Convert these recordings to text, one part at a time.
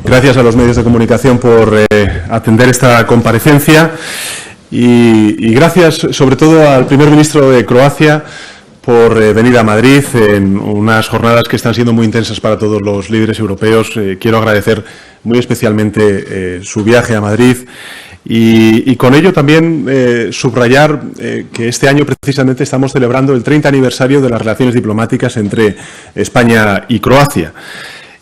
Gracias a los medios de comunicación por atender esta comparecencia y gracias sobre todo al primer ministro de Croacia por venir a Madrid en unas jornadas que están siendo muy intensas para todos los líderes europeos. Quiero agradecer muy especialmente su viaje a Madrid y con ello también subrayar que este año precisamente estamos celebrando el 30 aniversario de las relaciones diplomáticas entre España y Croacia.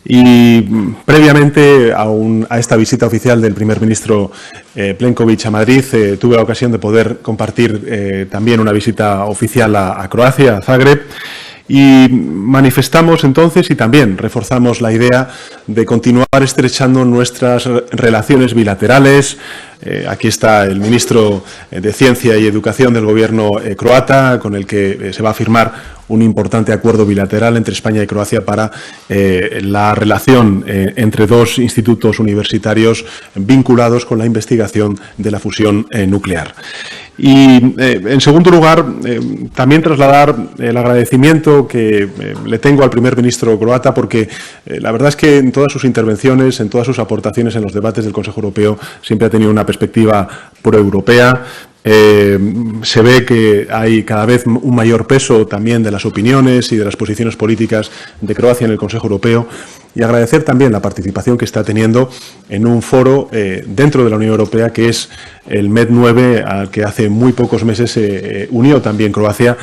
Y previamente a esta visita oficial del primer ministro Plenković a Madrid, tuve la ocasión de poder compartir también una visita oficial a Croacia, a Zagreb, y manifestamos entonces y también reforzamos la idea de continuar estrechando nuestras relaciones bilaterales. Aquí está el ministro de Ciencia y Educación del Gobierno croata, con el que se va a firmar un importante acuerdo bilateral entre España y Croacia para la relación entre dos institutos universitarios vinculados con la investigación de la fusión nuclear. Y, en segundo lugar, también trasladar el agradecimiento que le tengo al primer ministro croata, porque la verdad es que en todas sus intervenciones, en todas sus aportaciones en los debates del Consejo Europeo, siempre ha tenido una perspectiva proeuropea. Se ve que hay cada vez un mayor peso también de las opiniones y de las posiciones políticas de Croacia en el Consejo Europeo, y agradecer también la participación que está teniendo en un foro dentro de la Unión Europea, que es el MED9, al que hace muy pocos meses se unió también Croacia,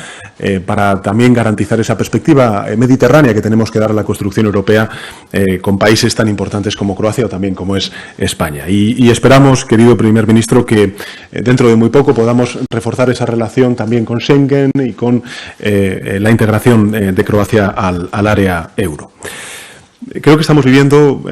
para también garantizar esa perspectiva mediterránea que tenemos que dar a la construcción europea con países tan importantes como Croacia o también como es España. Y esperamos, querido primer ministro, que dentro de muy poco podamos reforzar esa relación también con Schengen y con la integración de Croacia al área euro. Creo que estamos viviendo, lo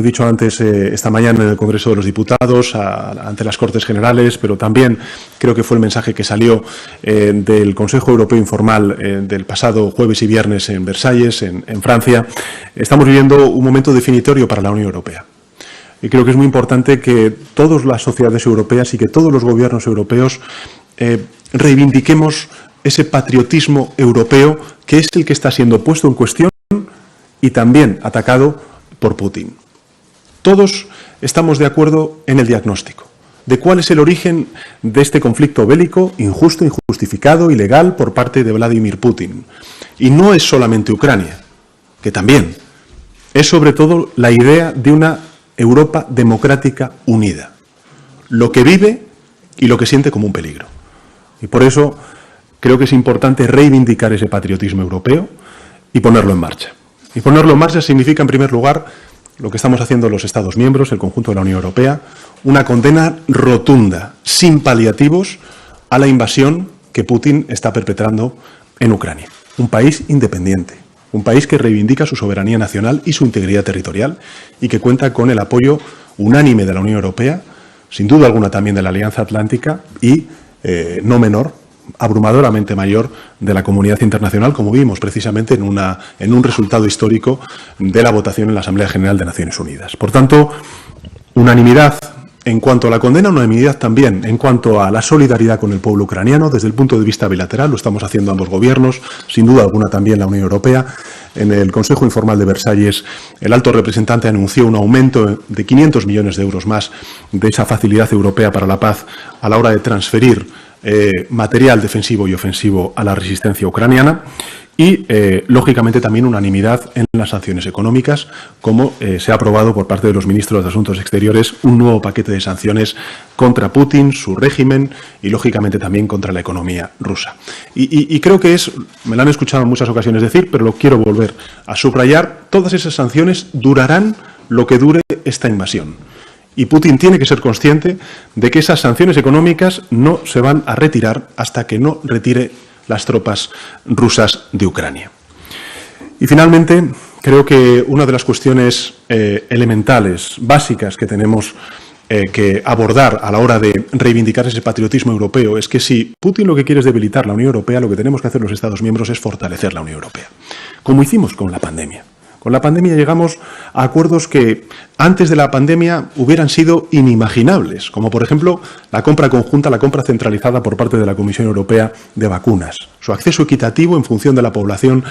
he dicho antes esta mañana en el Congreso de los Diputados, ante las Cortes Generales, pero también creo que fue el mensaje que salió del Consejo Europeo Informal del pasado jueves y viernes en Versalles, en Francia. Estamos viviendo un momento definitorio para la Unión Europea. Y creo que es muy importante que todas las sociedades europeas y que todos los gobiernos europeos reivindiquemos ese patriotismo europeo que es el que está siendo puesto en cuestión y también atacado por Putin. Todos estamos de acuerdo en el diagnóstico de cuál es el origen de este conflicto bélico injusto, injustificado, ilegal por parte de Vladimir Putin. Y no es solamente Ucrania, que también es sobre todo la idea de una Europa democrática unida, lo que vive y lo que siente como un peligro. Y por eso creo que es importante reivindicar ese patriotismo europeo y ponerlo en marcha. Y ponerlo en marcha significa, en primer lugar, lo que estamos haciendo los Estados miembros, el conjunto de la Unión Europea, una condena rotunda, sin paliativos, a la invasión que Putin está perpetrando en Ucrania. Un país independiente, un país que reivindica su soberanía nacional y su integridad territorial y que cuenta con el apoyo unánime de la Unión Europea, sin duda alguna también de la Alianza Atlántica y, no menor, abrumadoramente mayor de la comunidad internacional, como vimos precisamente en un resultado histórico de la votación en la Asamblea General de Naciones Unidas. Por tanto, unanimidad en cuanto a la condena, unanimidad también en cuanto a la solidaridad con el pueblo ucraniano desde el punto de vista bilateral, lo estamos haciendo ambos gobiernos, sin duda alguna también la Unión Europea. En el Consejo Informal de Versalles, el alto representante anunció un aumento de 500 millones de euros más de esa facilidad europea para la paz a la hora de transferir material defensivo y ofensivo a la resistencia ucraniana y, lógicamente, también unanimidad en las sanciones económicas, como se ha aprobado por parte de los ministros de Asuntos Exteriores un nuevo paquete de sanciones contra Putin, su régimen y, lógicamente, también contra la economía rusa. Y creo que me lo han escuchado en muchas ocasiones decir, pero lo quiero volver a subrayar, todas esas sanciones durarán lo que dure esta invasión. Y Putin tiene que ser consciente de que esas sanciones económicas no se van a retirar hasta que no retire las tropas rusas de Ucrania. Y finalmente, creo que una de las cuestiones elementales, básicas que tenemos que abordar a la hora de reivindicar ese patriotismo europeo es que si Putin lo que quiere es debilitar la Unión Europea, lo que tenemos que hacer los Estados miembros es fortalecer la Unión Europea, como hicimos con la pandemia. Con la pandemia llegamos a acuerdos que antes de la pandemia hubieran sido inimaginables, como por ejemplo la compra conjunta, la compra centralizada por parte de la Comisión Europea de vacunas, su acceso equitativo en función de la población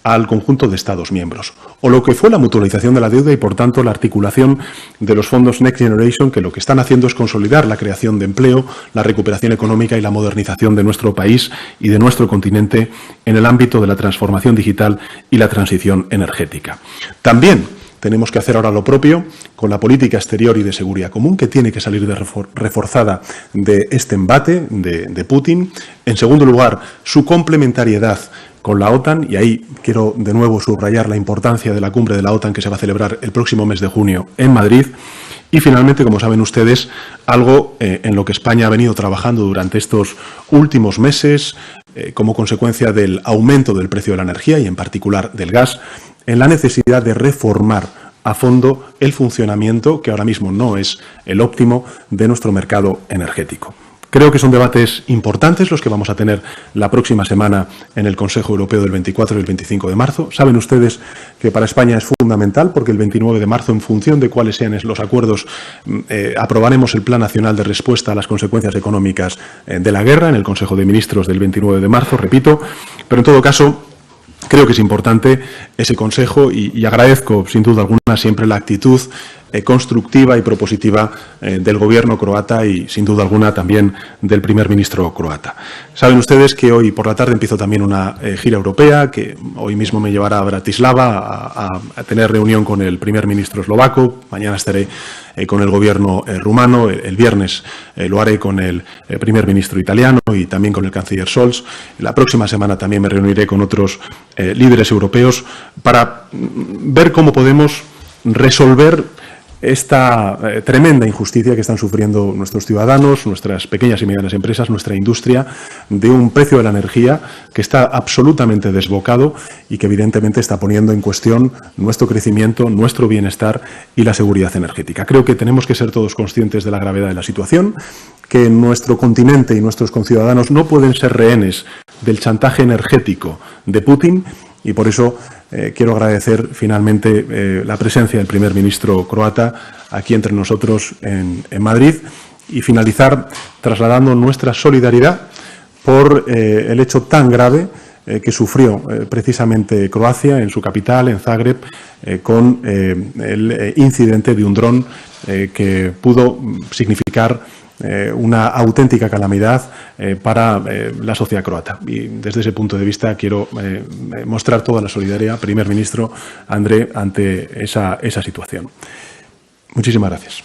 al conjunto de Estados miembros, o lo que fue la mutualización de la deuda y por tanto la articulación de los fondos Next Generation, que lo que están haciendo es consolidar la creación de empleo, la recuperación económica y la modernización de nuestro país y de nuestro continente en el ámbito de la transformación digital y la transición energética. También tenemos que hacer ahora lo propio con la política exterior y de seguridad común, que tiene que salir reforzada de este embate de Putin. En segundo lugar, su complementariedad con la OTAN, y ahí quiero de nuevo subrayar la importancia de la cumbre de la OTAN que se va a celebrar el próximo mes de junio en Madrid. Y finalmente, como saben ustedes, algo en lo que España ha venido trabajando durante estos últimos meses como consecuencia del aumento del precio de la energía y en particular del gas, en la necesidad de reformar a fondo el funcionamiento, que ahora mismo no es el óptimo, de nuestro mercado energético. Creo que son debates importantes los que vamos a tener la próxima semana en el Consejo Europeo del 24 y el 25 de marzo. Saben ustedes que para España es fundamental porque el 29 de marzo, en función de cuáles sean los acuerdos, aprobaremos el Plan Nacional de Respuesta a las Consecuencias Económicas de la Guerra en el Consejo de Ministros del 29 de marzo, repito, pero en todo caso creo que es importante ese consejo y agradezco sin duda alguna siempre la actitud constructiva y propositiva del Gobierno croata y sin duda alguna también del primer ministro croata. Saben ustedes que hoy por la tarde empiezo también una gira europea que hoy mismo me llevará a Bratislava a tener reunión con el primer ministro eslovaco. Mañana estaré con el Gobierno rumano. El viernes lo haré con el primer ministro italiano y también con el canciller Scholz. La próxima semana también me reuniré con otros líderes europeos para ver cómo podemos resolver esta tremenda injusticia que están sufriendo nuestros ciudadanos, nuestras pequeñas y medianas empresas, nuestra industria, de un precio de la energía que está absolutamente desbocado y que evidentemente está poniendo en cuestión nuestro crecimiento, nuestro bienestar y la seguridad energética. Creo que tenemos que ser todos conscientes de la gravedad de la situación, que nuestro continente y nuestros conciudadanos no pueden ser rehenes del chantaje energético de Putin y por eso quiero agradecer finalmente la presencia del primer ministro croata aquí entre nosotros en Madrid y finalizar trasladando nuestra solidaridad por el hecho tan grave que sufrió precisamente Croacia en su capital, en Zagreb, con el incidente de un dron que pudo significar una auténtica calamidad para la sociedad croata. Y desde ese punto de vista quiero mostrar toda la solidaridad, primer ministro Andrej, ante esa situación. Muchísimas gracias.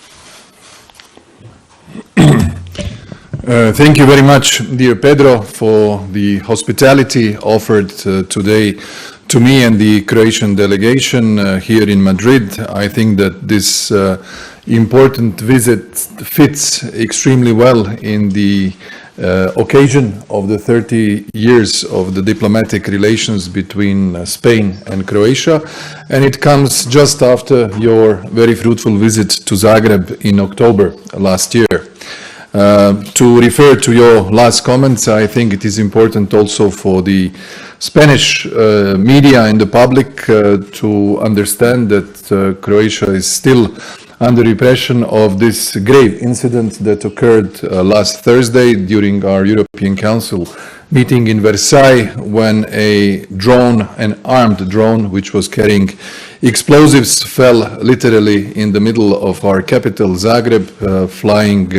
Thank you very much, dear Pedro, for the hospitality offered today to me and the Croatian delegation here in Madrid. I think that this important visit fits extremely well in the occasion of the 30 years of the diplomatic relations between Spain and Croatia, and it comes just after your very fruitful visit to Zagreb in October last year. To refer to your last comments, I think it is important also for the Spanish media and the public to understand that Croatia is still under repression of this grave incident that occurred last Thursday during our European Council meeting in Versailles, when a drone, an armed drone, which was carrying explosives, fell literally in the middle of our capital, Zagreb, flying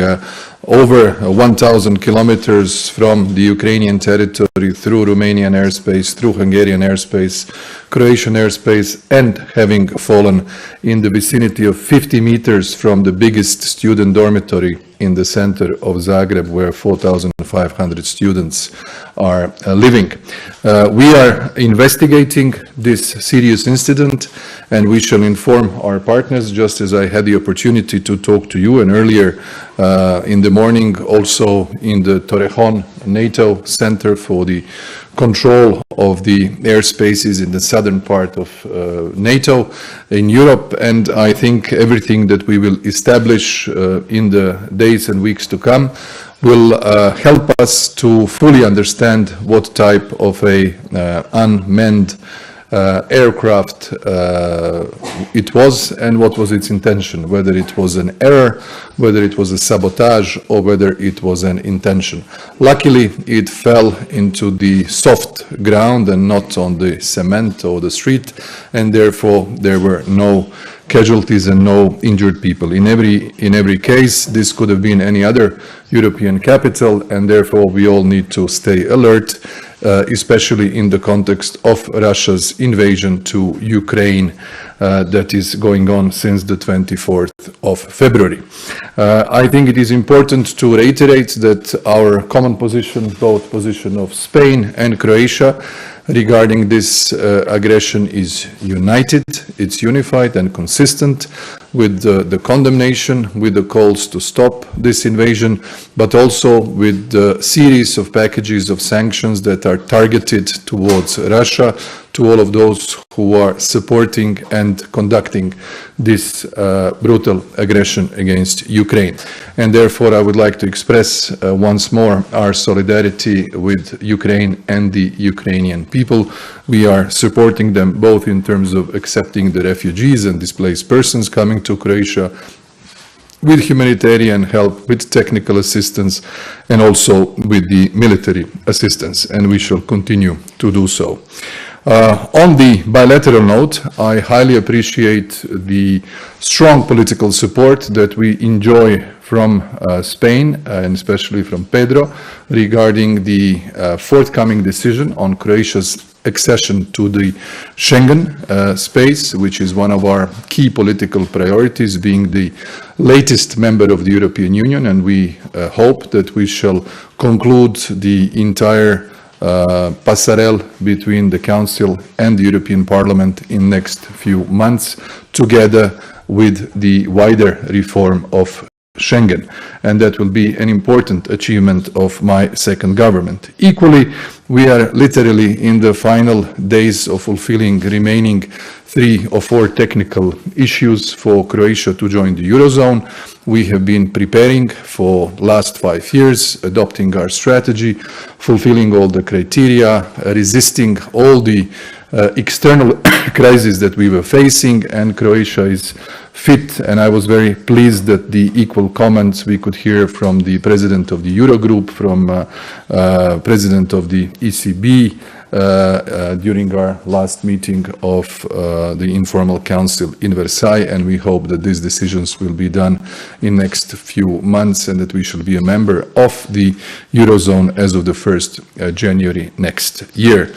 over 1,000 kilometers from the Ukrainian territory through Romanian airspace, through Hungarian airspace, Croatian airspace, and having fallen in the vicinity of 50 meters from the biggest student dormitory in the center of Zagreb, where 4,500 students are living. We are investigating this serious incident, and we shall inform our partners, just as I had the opportunity to talk to you, and earlier in the morning also in the Torrejon NATO Center for the control of the airspaces in the southern part of NATO in Europe. And I think everything that we will establish in the days and weeks to come will help us to fully understand what type of a unmanned aircraft it was, and what was its intention, whether it was an error, whether it was a sabotage, or whether it was an intention. Luckily, it fell into the soft ground and not on the cement or the street, and therefore there were no casualties and no injured people. In every case, this could have been any other European capital, and therefore we all need to stay alert, especially in the context of Russia's invasion to Ukraine that is going on since the 24th of February. I think it is important to reiterate that our common position, both position of Spain and Croatia, regarding this aggression is united, it's unified and consistent with the condemnation, with the calls to stop this invasion, but also with the series of packages of sanctions that are targeted towards Russia, to all of those who are supporting and conducting this brutal aggression against Ukraine. And therefore, I would like to express once more our solidarity with Ukraine and the Ukrainian people. We are supporting them both in terms of accepting the refugees and displaced persons coming to Croatia, with humanitarian help, with technical assistance, and also with the military assistance, and we shall continue to do so. On the bilateral note, I highly appreciate the strong political support that we enjoy from Spain, and especially from Pedro, regarding the forthcoming decision on Croatia's accession to the Schengen space, which is one of our key political priorities, being the latest member of the European Union, and we hope that we shall conclude the entire passerelle between the Council and the European Parliament in next few months, together with the wider reform of Schengen, and that will be an important achievement of my second government. Equally, we are literally in the final days of fulfilling remaining 3 or 4 technical issues for Croatia to join the Eurozone. We have been preparing for last 5 years, adopting our strategy, fulfilling all the criteria, resisting all the external crises that we were facing, and Croatia is fit, and I was very pleased that the equal comments we could hear from the president of the Eurogroup, from president of the ECB during our last meeting of the informal council in Versailles, and we hope that these decisions will be done in next few months and that we shall be a member of the Eurozone as of the 1st January next year.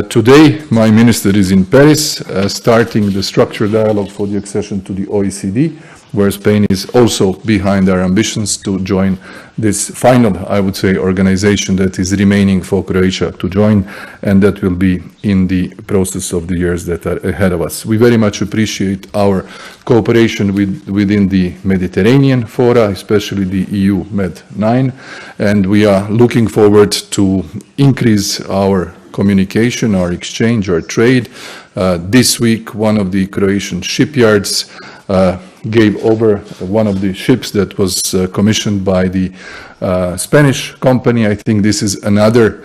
Today, my minister is in Paris, starting the structured dialogue for the accession to the OECD, where Spain is also behind our ambitions to join this final, I would say, organization that is remaining for Croatia to join, and that will be in the process of the years that are ahead of us. We very much appreciate our cooperation within the Mediterranean fora, especially the EU Med9, and we are looking forward to increase our communication, our exchange, our trade. This week, one of the Croatian shipyards gave over one of the ships that was commissioned by the Spanish company. I think this is another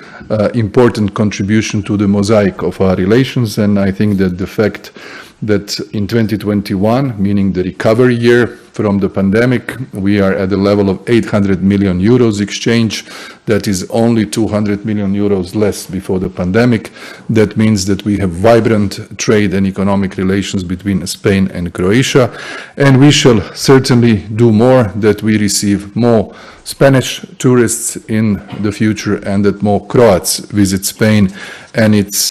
important contribution to the mosaic of our relations, and I think that the fact that in 2021, meaning the recovery year from the pandemic, we are at the level of 800 million euros exchange. That is only 200 million euros less before the pandemic. That means that we have vibrant trade and economic relations between Spain and Croatia, and we shall certainly do more, that we receive more Spanish tourists in the future and that more Croats visit Spain and its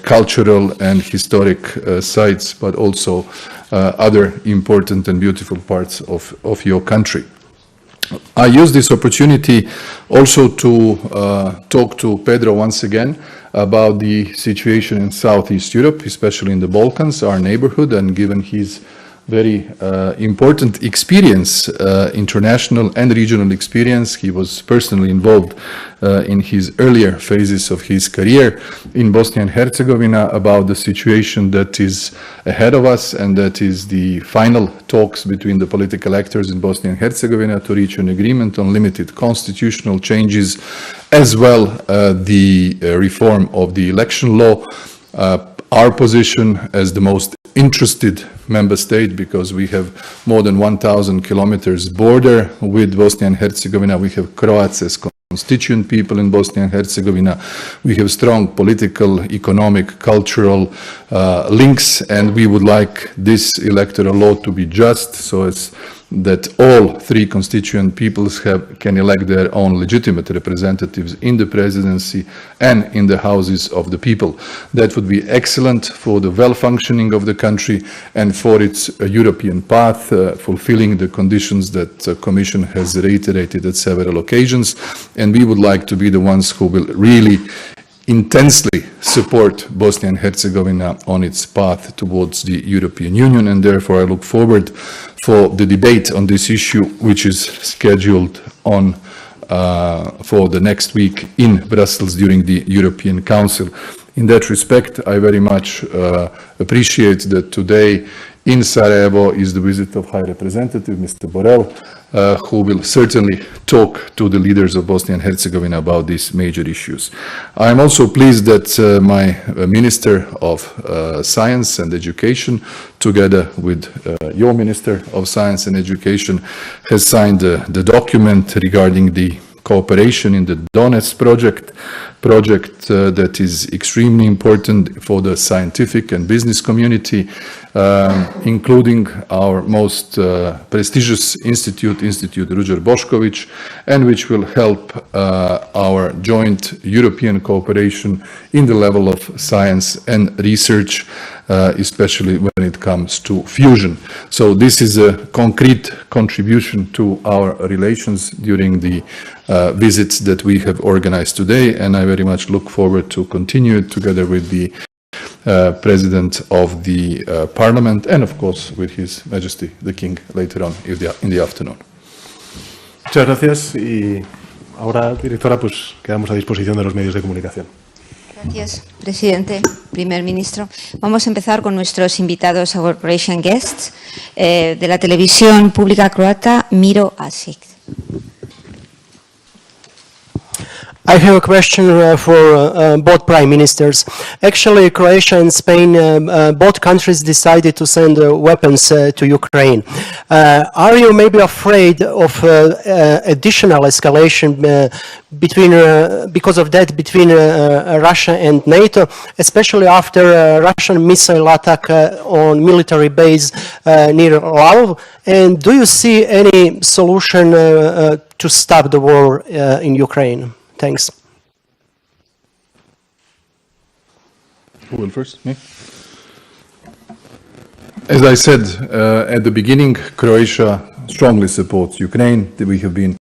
cultural and historic sites, but also other important and beautiful parts of your country. I use this opportunity also to talk to Pedro once again about the situation in Southeast Europe, especially in the Balkans, our neighborhood, and given his very important experience, international and regional experience. He was personally involved in his earlier phases of his career in Bosnia and Herzegovina about the situation that is ahead of us, and that is the final talks between the political actors in Bosnia and Herzegovina to reach an agreement on limited constitutional changes, as well the reform of the election law. our position as the most interested member state, because we have more than 1,000 kilometers border with Bosnia and Herzegovina. We have Croats as constituent people in Bosnia and Herzegovina. We have strong political, economic, cultural links, and we would like this electoral law to be just, so as that all three constituent peoples can elect their own legitimate representatives in the presidency and in the houses of the people. That would be excellent for the well-functioning of the country and for its European path, fulfilling the conditions that the Commission has reiterated at several occasions. And we would like to be the ones who will really intensely support Bosnia and Herzegovina on its path towards the European Union, and therefore I look forward for the debate on this issue, which is scheduled on for the next week in Brussels during the European Council. In that respect, I very much appreciate that today in Sarajevo is the visit of High Representative Mr. Borrell, who will certainly talk to the leaders of Bosnia and Herzegovina about these major issues. I am also pleased that my Minister of Science and Education, together with your Minister of Science and Education, has signed the document regarding the cooperation in the Donetsk project that is extremely important for the scientific and business community, including our most prestigious institute, Institute Ruđer Bošković, and which will help our joint European cooperation in the level of science and research, especially when it comes to fusion. So this is a concrete contribution to our relations during the visits that we have organized today, and I very much look forward to continue it together with the President of the Parliament and, of course, with His Majesty the King later on in the afternoon. Muchas gracias y ahora, directora, pues quedamos a disposición de los medios de comunicación. Gracias, presidente, primer ministro. Vamos a empezar con nuestros invitados, our Croatian guests, de la televisión pública croata, Miro Asic. I have a question for both prime ministers. Actually, Croatia and Spain, both countries decided to send weapons to Ukraine. Are you maybe afraid of additional escalation because of that between Russia and NATO, especially after a Russian missile attack on military base near Lvov? And do you see any solution to stop the war in Ukraine? Thanks. Who will first? Me? As I said at the beginning, Croatia strongly supports Ukraine. We have been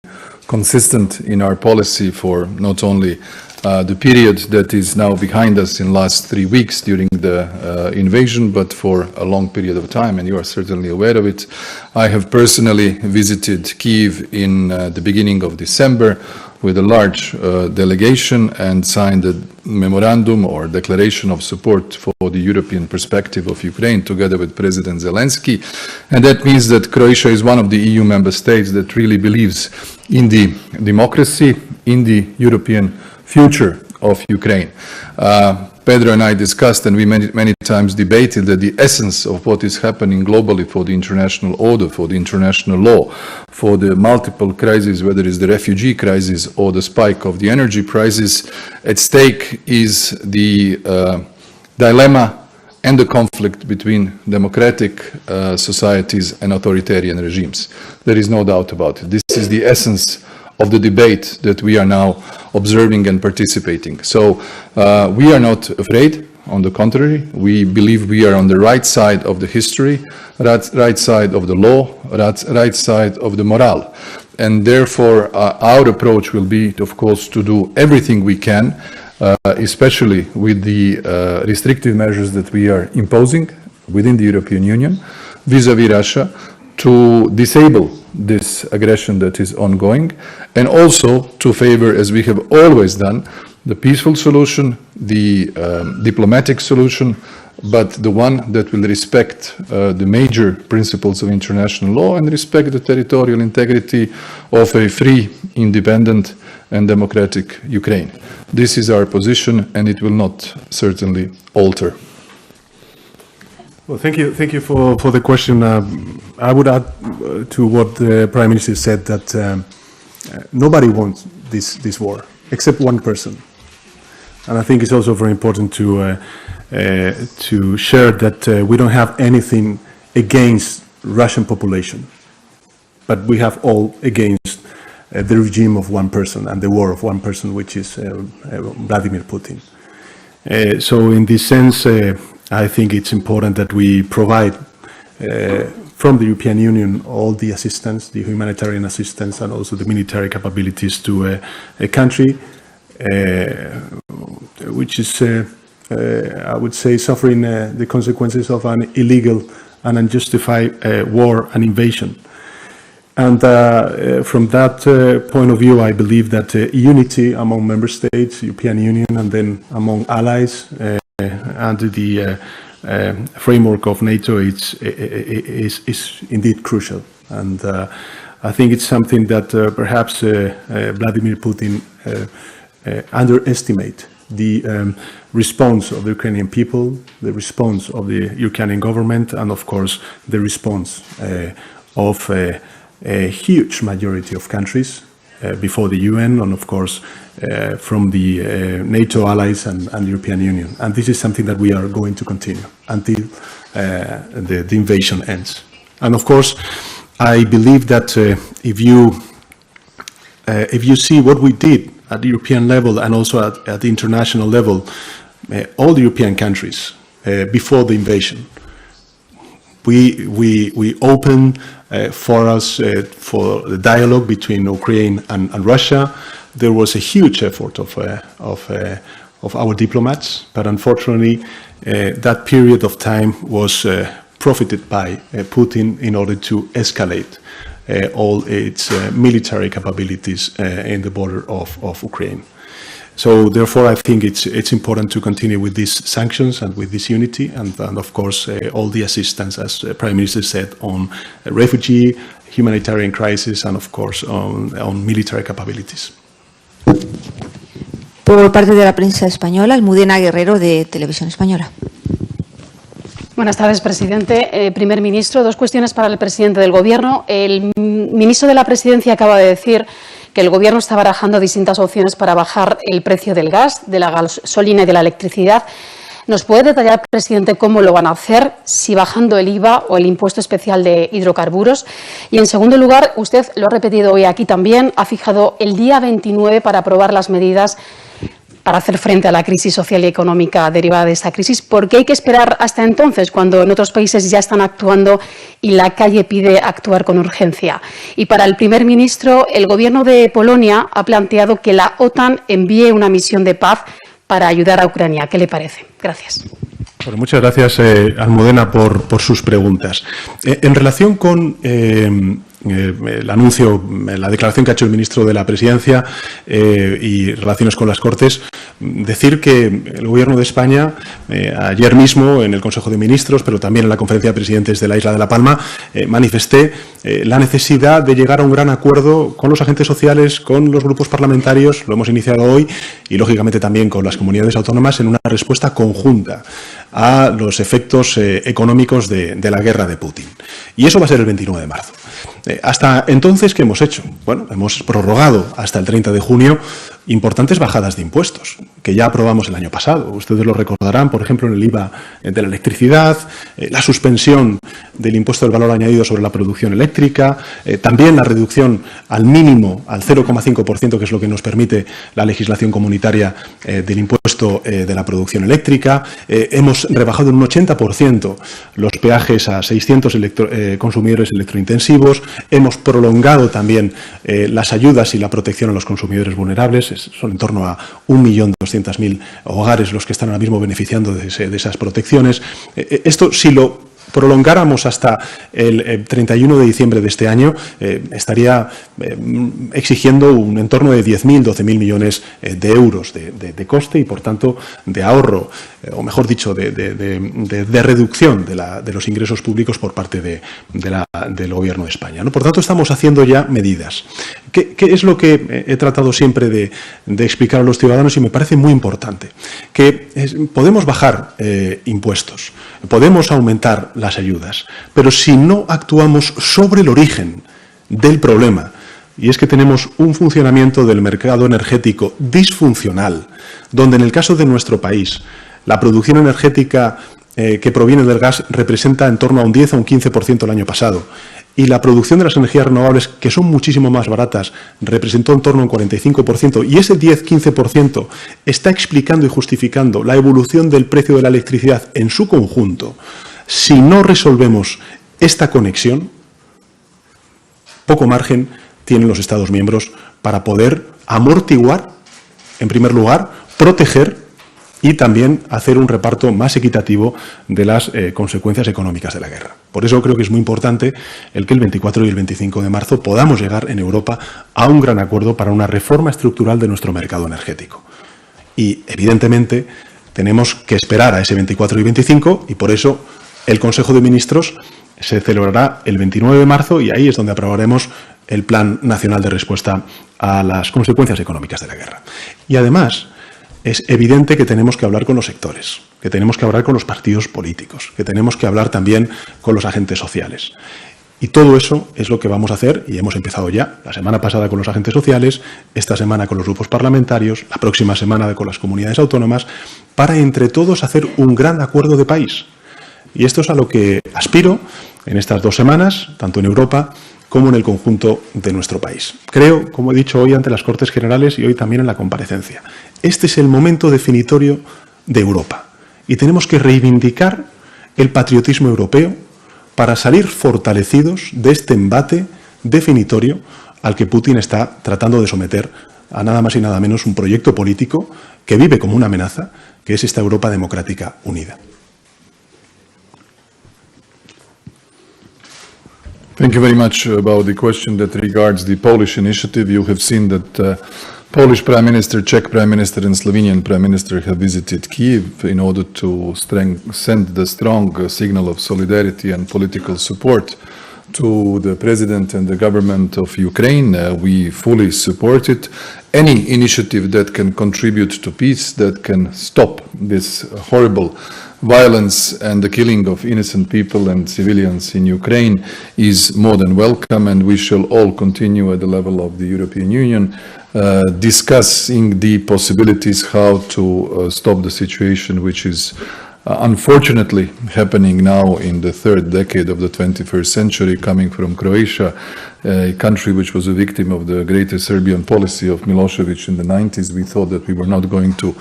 consistent in our policy for not only the period that is now behind us in the last 3 weeks during the invasion, but for a long period of time, and you are certainly aware of it. I have personally visited Kyiv in the beginning of December with a large delegation and signed a memorandum or declaration of support for the European perspective of Ukraine together with President Zelensky. And that means that Croatia is one of the EU member states that really believes in the democracy, in the European future of Ukraine. Pedro and I discussed, and we many times debated, that the essence of what is happening globally for the international order, for the international law, for the multiple crises, whether it's the refugee crisis or the spike of the energy prices, at stake is the dilemma and the conflict between democratic societies and authoritarian regimes. There is no doubt about it. This is the essence of the debate that we are now observing and participating. So we are not afraid. On the contrary, we believe we are on the right side of the history, right side of the law, right side of the morale. And therefore, our approach will be, of course, to do everything we can, especially with the restrictive measures that we are imposing within the European Union vis-à-vis Russia, to disable this aggression that is ongoing, and also to favor, as we have always done, the peaceful solution, the diplomatic solution, but the one that will respect the major principles of international law and respect the territorial integrity of a free, independent and democratic Ukraine. This is our position, and it will not certainly alter. Well, thank you for the question. I would add to what the Prime Minister said that nobody wants this war except one person, and I think it's also very important to share that we don't have anything against Russian population, but we have all against the regime of one person and the war of one person, which is Vladimir Putin. So in this sense, I think it's important that we provide from the European Union all the assistance, the humanitarian assistance, and also the military capabilities to a country which is, I would say, suffering the consequences of an illegal and unjustified war and invasion. And from that point of view, I believe that unity among member states, European Union, and then among allies under the framework of NATO is indeed crucial. And I think it's something that perhaps Vladimir Putin underestimate the response of the Ukrainian people, the response of the Ukrainian government, and of course the response of a huge majority of countries before the UN, and of course from the NATO allies and the European Union. And this is something that we are going to continue until the invasion ends. And of course, I believe that if you see what we did at the European level and also at the international level, all the European countries before the invasion, we opened for us for the dialogue between Ukraine and Russia. There was a huge effort of our diplomats, but unfortunately that period of time was profited by Putin in order to escalate all its military capabilities in the border of Ukraine. So therefore, I think it's important to continue with these sanctions and with this unity, and of course all the assistance, as the Prime Minister said, on refugee, humanitarian crisis, and of course on military capabilities. Por parte de la prensa española, Almudena Guerrero, de Televisión Española. Buenas tardes, presidente. Primer ministro, dos cuestiones para el presidente del Gobierno. El ministro de la Presidencia acaba de decir que el Gobierno está barajando distintas opciones para bajar el precio del gas, de la gasolina y de la electricidad. ¿Nos puede detallar, presidente, cómo lo van a hacer, si bajando el IVA o el impuesto especial de hidrocarburos? Y en segundo lugar, usted lo ha repetido hoy aquí también, ha fijado el día 29 para aprobar las medidas para hacer frente a la crisis social y económica derivada de esta crisis. ¿Por qué hay que esperar hasta entonces, cuando en otros países ya están actuando y la calle pide actuar con urgencia? Y para el primer ministro, el Gobierno de Polonia ha planteado que la OTAN envíe una misión de paz para ayudar a Ucrania. ¿Qué le parece? Gracias. Bueno, muchas gracias, Almudena, por sus preguntas. En relación con el anuncio, la declaración que ha hecho el ministro de la Presidencia y relaciones con las Cortes, decir que el Gobierno de España, ayer mismo en el Consejo de Ministros, pero también en la Conferencia de Presidentes de la Isla de La Palma, manifesté la necesidad de llegar a un gran acuerdo con los agentes sociales, con los grupos parlamentarios, lo hemos iniciado hoy, y lógicamente también con las comunidades autónomas, en una respuesta conjunta a los efectos económicos de la guerra de Putin. Y eso va a ser el 29 de marzo. Hasta entonces, ¿qué hemos hecho? Bueno, hemos prorrogado hasta el 30 de junio importantes bajadas de impuestos, que ya aprobamos el año pasado. Ustedes lo recordarán, por ejemplo, en el IVA de la electricidad, la suspensión del impuesto del valor añadido sobre la producción eléctrica, también la reducción al mínimo, al 0,5%, que es lo que nos permite la legislación comunitaria del impuesto de la producción eléctrica. Hemos rebajado en un 80% los peajes a 600 consumidores electrointensivos. Hemos prolongado también las ayudas y la protección a los consumidores vulnerables. Son en torno a 1.200.000 hogares los que están ahora mismo beneficiando de esas protecciones. Esto, si lo prolongáramos hasta el 31 de diciembre de este año, estaría exigiendo un entorno de 10.000, 12.000 millones de euros de coste y, por tanto, de ahorro, o mejor dicho, de reducción de los ingresos públicos por parte del Gobierno de España, ¿no? Por tanto, estamos haciendo ya medidas. ¿Qué es lo que he tratado siempre de explicar a los ciudadanos? Y me parece muy importante, que podemos bajar impuestos, podemos aumentar las ayudas, pero si no actuamos sobre el origen del problema, y es que tenemos un funcionamiento del mercado energético disfuncional, donde en el caso de nuestro país la producción energética que proviene del gas representa en torno a un 10 o un 15% el año pasado, y la producción de las energías renovables, que son muchísimo más baratas, representó en torno a un 45%, y ese 10-15% está explicando y justificando la evolución del precio de la electricidad en su conjunto. Si no resolvemos esta conexión, poco margen tienen los Estados miembros para poder amortiguar, en primer lugar, proteger y también hacer un reparto más equitativo de las consecuencias económicas de la guerra. Por eso creo que es muy importante el que el 24 y el 25 de marzo podamos llegar en Europa a un gran acuerdo para una reforma estructural de nuestro mercado energético. Y, evidentemente, tenemos que esperar a ese 24 y 25 y, por eso, el Consejo de Ministros se celebrará el 29 de marzo y ahí es donde aprobaremos el Plan Nacional de Respuesta a las consecuencias económicas de la guerra. Y, además, es evidente que tenemos que hablar con los sectores, que tenemos que hablar con los partidos políticos, que tenemos que hablar también con los agentes sociales. Y todo eso es lo que vamos a hacer, y hemos empezado ya la semana pasada con los agentes sociales, esta semana con los grupos parlamentarios, la próxima semana con las comunidades autónomas, para entre todos hacer un gran acuerdo de país. Y esto es a lo que aspiro en estas 2 semanas, tanto en Europa como en el conjunto de nuestro país. Creo, como he dicho hoy ante las Cortes Generales y hoy también en la comparecencia, este es el momento definitorio de Europa y tenemos que reivindicar el patriotismo europeo para salir fortalecidos de este embate definitorio al que Putin está tratando de someter a nada más y nada menos un proyecto político que vive como una amenaza, que es esta Europa democrática unida. Thank you very much about the question that regards the Polish initiative. You have seen that Polish Prime Minister, Czech Prime Minister and Slovenian Prime Minister have visited Kyiv in order to send the strong signal of solidarity and political support to the President and the government of Ukraine. We fully support it. Any initiative that can contribute to peace, that can stop this horrible violence and the killing of innocent people and civilians in Ukraine is more than welcome, and we shall all continue at the level of the European Union discussing the possibilities how to stop the situation which is unfortunately happening now in the 3rd decade of the 21st century, coming from Croatia, a country which was a victim of the greater Serbian policy of Milosevic in the 90s. We thought that we were not going to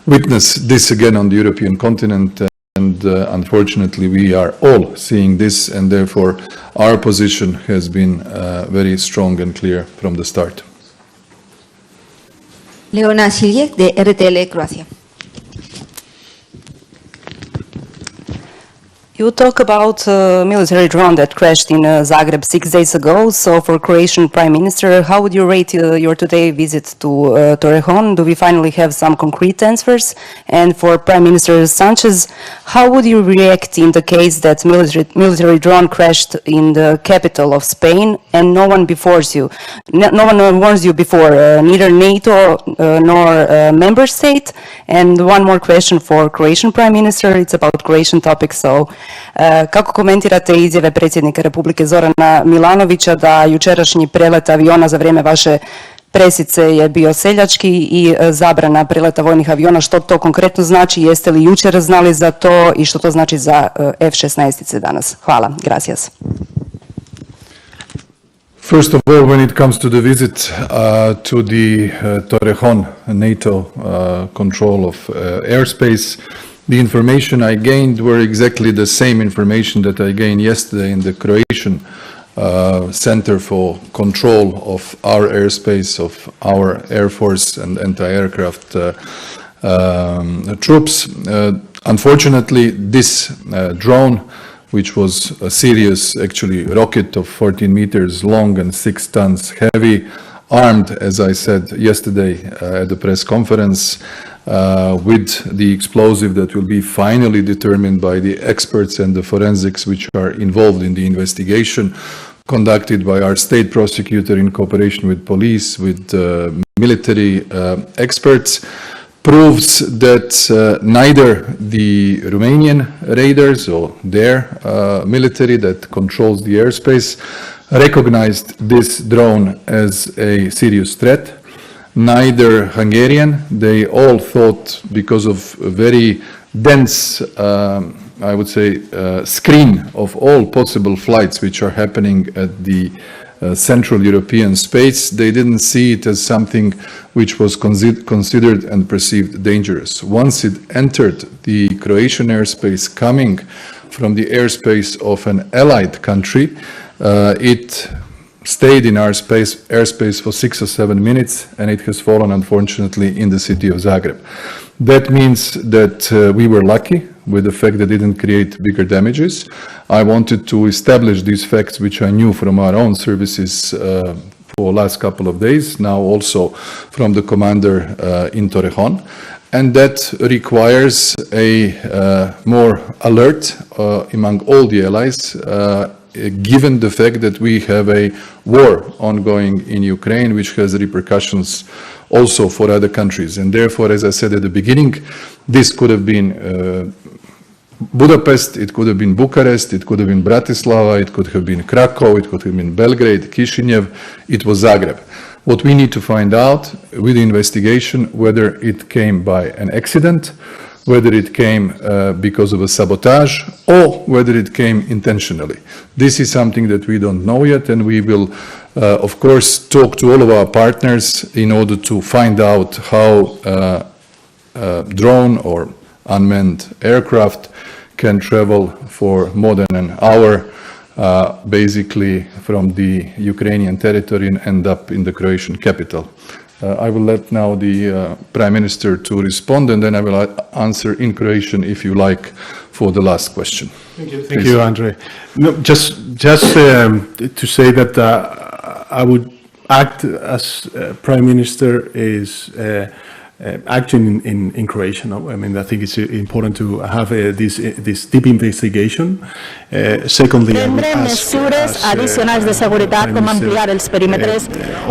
witness this again on the European continent, and unfortunately we are all seeing this, and therefore our position has been very strong and clear from the start. Leona Siljek, de RTL Croacia. You talk about military drone that crashed in Zagreb 6 days ago. So for Croatian Prime Minister, how would you rate your today visit to Torrejon? Do we finally have some concrete answers? And for Prime Minister Sanchez, how would you react in the case that military drone crashed in the capital of Spain and no one warns you? No one warns you before, neither NATO nor member state. And one more question for Croatian Prime Minister. It's about Croatian topics. So. Kako komentirate izjave predsjednika Republike Zorana Milanovića da jučerašnji prelet aviona za vrijeme vaše presice je bio seljački i zabrana preleta vojnih aviona? Što to konkretno znači? Jeste li jučer znali za to i što to znači za F-16 danas? Hvala. Gracias. First of all, when it comes to the visit to the Torrejon NATO control of airspace, the information I gained were exactly the same information that I gained yesterday in the Croatian Center for Control of our airspace, of our Air Force and anti-aircraft troops. Unfortunately, this drone, which was a serious, actually, rocket of 14 meters long and 6 tons heavy, armed, as I said yesterday at the press conference, with the explosive that will be finally determined by the experts and the forensics which are involved in the investigation, conducted by our state prosecutor in cooperation with police, with military experts, proves that neither the Romanian raiders or their military that controls the airspace recognized this drone as a serious threat. Neither Hungarian, they all thought, because of a very dense, I would say, screen of all possible flights which are happening at the Central European space, they didn't see it as something which was considered and perceived dangerous. Once it entered the Croatian airspace coming from the airspace of an allied country, it stayed in our airspace for 6 or 7 minutes, and it has fallen, unfortunately, in the city of Zagreb. That means that we were lucky with the fact that it didn't create bigger damages. I wanted to establish these facts, which I knew from our own services for the last couple of days, now also from the commander in Torrejon. And that requires a more alert among all the allies, given the fact that we have a war ongoing in Ukraine, which has repercussions also for other countries. And therefore, as I said at the beginning, this could have been Budapest, it could have been Bucharest, it could have been Bratislava, it could have been Krakow, it could have been Belgrade, Kishinev, it was Zagreb. What we need to find out with the investigation, whether it came by an accident, whether it came because of a sabotage, or whether it came intentionally. This is something that we don't know yet, and we will, of course, talk to all of our partners in order to find out how drone or unmanned aircraft can travel for more than an hour, basically from the Ukrainian territory and end up in the Croatian capital. I will let now the Prime Minister to respond, and then I will answer in Croatian, if you like, for the last question. Thank you, Andrej. No, just to say that I would act as Prime Minister is acting in Croatia. No? I mean, I think it's important to have this deep investigation. Secondly, I would ask adicionals de seguridad como ampliar els perímetres,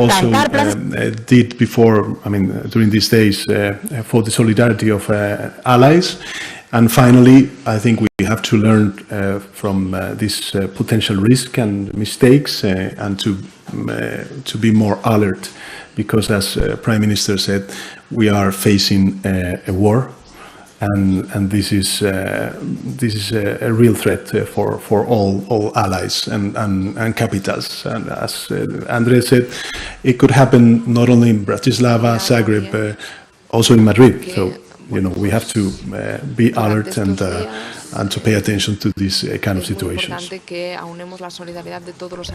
tancar plazas. Did before, I mean, during these days, for the solidarity of allies. And finally, I think we have to learn from this potential risk and mistakes and to be more alert, because as Prime Minister said, we are facing a war, and this is a real threat for all allies and capitals. And as Andrej said, it could happen not only in Bratislava, Zagreb, also in Madrid. So, you know, we have to be alert and to pay attention to these kind of situations.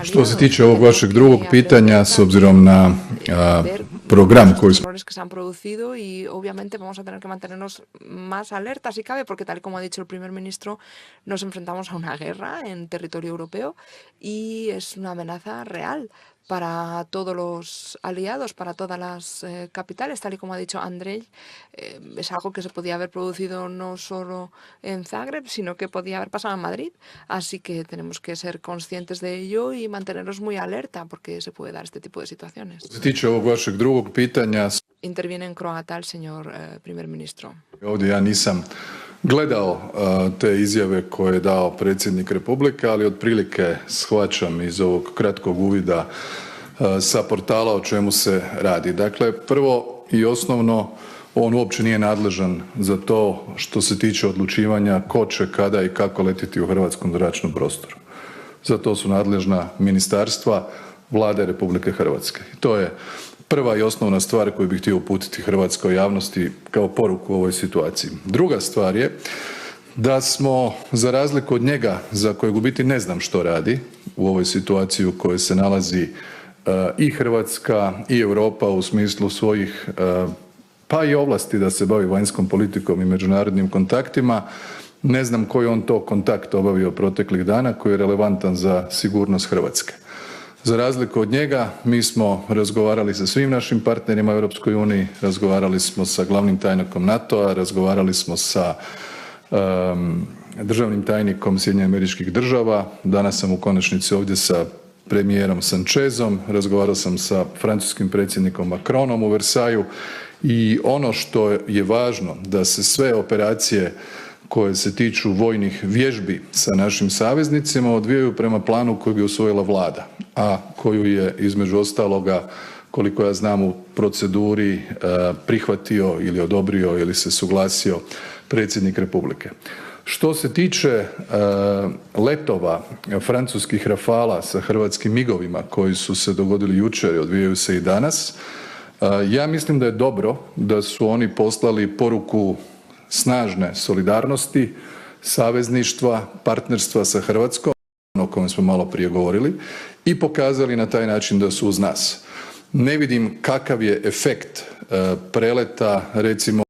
Što se tiče ovog vašeg drugog pitanja, s obzirom na program koji smo que se han producido, y obviamente vamos a tener que mantenernos más alertas si cabe, porque tal y como ha dicho el primer ministro, nos enfrentamos a una guerra en territorio europeo y es una amenaza real para todos los aliados, para todas las capitales, tal y como ha dicho Andrej. Es algo que se podía haber producido no solo en Zagreb, sino que podía haber pasado en Madrid. Así que tenemos que ser conscientes de ello y mantenernos muy alerta, porque se puede dar este tipo de situaciones. se tiče ovog vašeg drugog pitanja, Interviene en croata el señor primer ministro. ovdje ja nisam gledao te izjave koje je dao predsjednik Republike, ali otprilike shvaćam iz ovog kratkog uvida sa portala o čemu se radi. Dakle, prvo i osnovno, on uopće nije nadležan za to što se tiče odlučivanja ko će, kada i kako letiti u hrvatskom zračnom prostoru. Za to su nadležna ministarstva Vlade Republike Hrvatske. I to je prva i osnovna stvar koju bih htio uputiti hrvatskoj javnosti kao poruku u ovoj situaciji. Druga stvar je da smo, za razliku od njega, za kojeg u biti ne znam što radi u ovoj situaciji u kojoj se nalazi i Hrvatska i Europa u smislu svojih pa i ovlasti da se bavi vanjskom politikom i međunarodnim kontaktima, Ne znam koji on to kontakt obavio proteklih dana koji je relevantan za sigurnost Hrvatske. Za razliku od njega, mi smo razgovarali sa svim našim partnerima u Europskoj uniji, razgovarali smo sa glavnim tajnikom NATO-a, razgovarali smo sa državnim tajnikom SAD-a, danas sam u konačnici ovdje sa premijerom Sanchezom, razgovarao sam sa francuskim predsjednikom Macronom u Versaju i ono što je važno da se sve operacije koje se tiču vojnih vježbi sa našim saveznicima odvijaju prema planu koji bi usvojila Vlada, a koju je između ostaloga, koliko ja znam, u proceduri prihvatio ili odobrio ili se suglasio predsjednik Republike. Što se tiče letova francuskih Rafala sa hrvatskim migovima koji su se dogodili jučer i odvijaju se i danas, ja mislim da je dobro da su oni poslali poruku snažne solidarnosti, savezništva, partnerstva sa Hrvatskom, o kojem smo malo prije govorili, i pokazali na taj način da su uz nas. Ne vidim kakav je efekt preleta, recimo,